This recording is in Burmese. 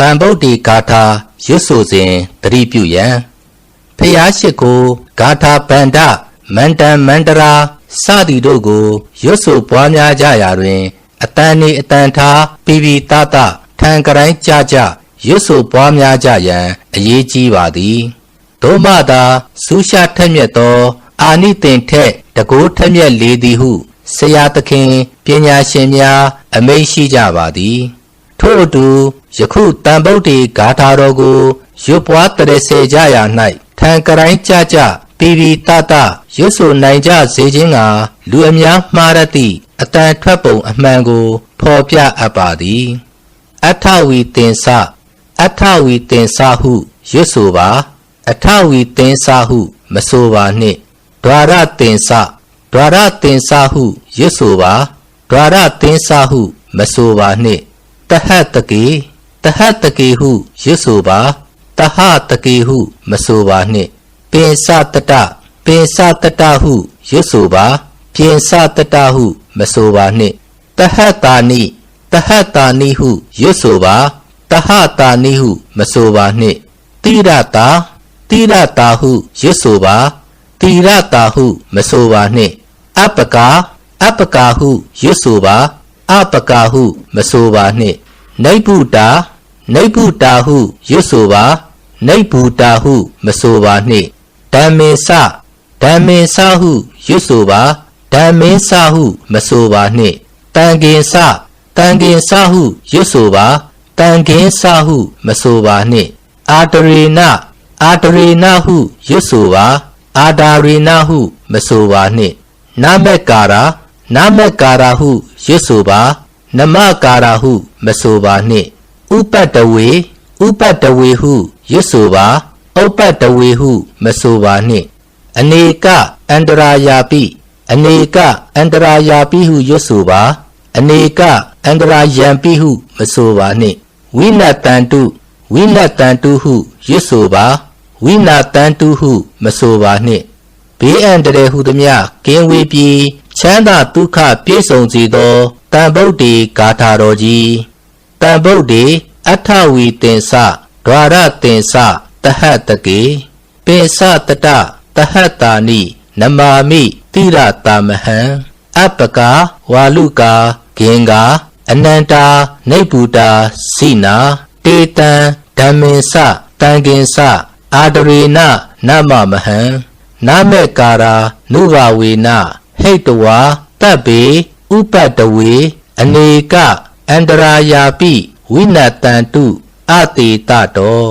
တန်ဗုဒ္ဓေဂါထာရွတ်ဆိုစဉ်သတိပြုရန်ဖျားရှိခိုးဂါထာဗန္ဒမန္တန်မန္တရာစသည်တို့ကိုရွတ်ဆိုပွားများကြရာတွင်အတန်နေအတန်ထားပိပိတတထံကတိုင်းကြကြရွတ်ဆိုပွားများကြရန်အရေးကြီးပါသည်သို့မှသာဆူရှာထက်မြက်သောအာနိသင်ထက်တကိုးထက်မြက်လေသည်ဟုဆရာသခင်ပညာရှင်များအမိန့်ရှိကြပါသည်ထို့အတူယခုတန်ဗုဒ္ဓေဂါထာတော်ကိုရွတ်ပွားတရစေကြရာ၌ထံကတိုင်းကြကြပိပိတတရွတ်ဆိုနိုင်ကြစေခြင်းကလူအများမှားရသည့်အတန်ထွက်ပုံအမှန်ကိုဖော်ပြအပ်ပါသည်အထဝီသင်္စအထဝီသင်္စဟုရွတ်ဆိုပါအထဝီသင်္စဟုမဆိုပါနှင့်ဒွါရသင်္စဒွါရသင်္စဟုရွတ်ဆိုပါဒွါရသင်္စဟုမဆိုပါနှင့်တဟတကေတဟတကေဟုရွတ်ဆိုပါတဟတကေဟုမဆိုပါနှင့်ပင်စတတပင်စတတဟုရွတ်ဆိုပါပြင်စတတဟုမဆိုပါနှင့်တဟတာနိတဟတာနိဟုရွတ်ဆိုပါတဟတာနိဟုမဆိုပါနှင့်တိရတာတိရတာဟုရွတ်ဆိုပါတိရတာဟုမဆိုပါနှင့်အပကာအပကာဟုရွတ်ဆိုပါအပကာဟုမဆိုပါနှင့်နိဗ္ဗုတာနိဗ္ဗုတာဟုရွတ်ဆိုပါနိဗ္ဗုတာဟုမဆိုပါနှင့်ဓမ္မေစဓမ္မေစဟုရွတ်ဆိုပါဓမ္မေစဟုမဆိုပါနှင့်တန်ကင်စတန်ကင်စဟုရွတ်ဆိုပါတန်ကင်စဟုမဆိုပါနှင့်အာတရေနအာတရေနဟုရွတ်ဆိုပါအာဒါရေနဟုမဆိုပါနှင့်နမကာရာနမကာရာဟုရွတ်ဆိုပါနမကာရာဟုမဆိုပါနှင့်ဥပတ္တဝေဥပတ္တဝေဟုရွတ်ဆိုပါဥပတ္တဝေဟုမဆိုပါနှင့်အနေကအန္တရာယာပိအနေကအန္တရာယာပိဟုရွတ်ဆိုပါအနေကအန္တရာယံပိဟုမဆိုပါနှင့်ဝိနတန္တုဝိနတန္တုဟုရွတ်ဆိုပါဝိနာတန္တုဟုမဆိုပါနှင့်ဘေးအန္တရာယ်ဟုသည်များကင်းဝေးပြီးချမ်းသာဒုက္ခပြည့်စုံစေသောတန်ဗုဒ္ဓေဂါထာတော်ကြီးတန်ဗုဒ္ဓေအထဝီသင်္စဒွါရသင်္စတဟတကေပင်စတတတဟတာနိနမာမိတိရတာမဟံအပကာဝါလုကာဂင်္ဂာအနန္တာနိဗ္ဗုတာစိနာတေတံဓမ္မေစတံကင်္စအာဒရေနနမမဟံနမေကာရာနုဘဝေနဟိတဝါတပ်ပေဥပတ္တဝေအနေကအန္တရာယာပိဝိနတန္တုအတေတတော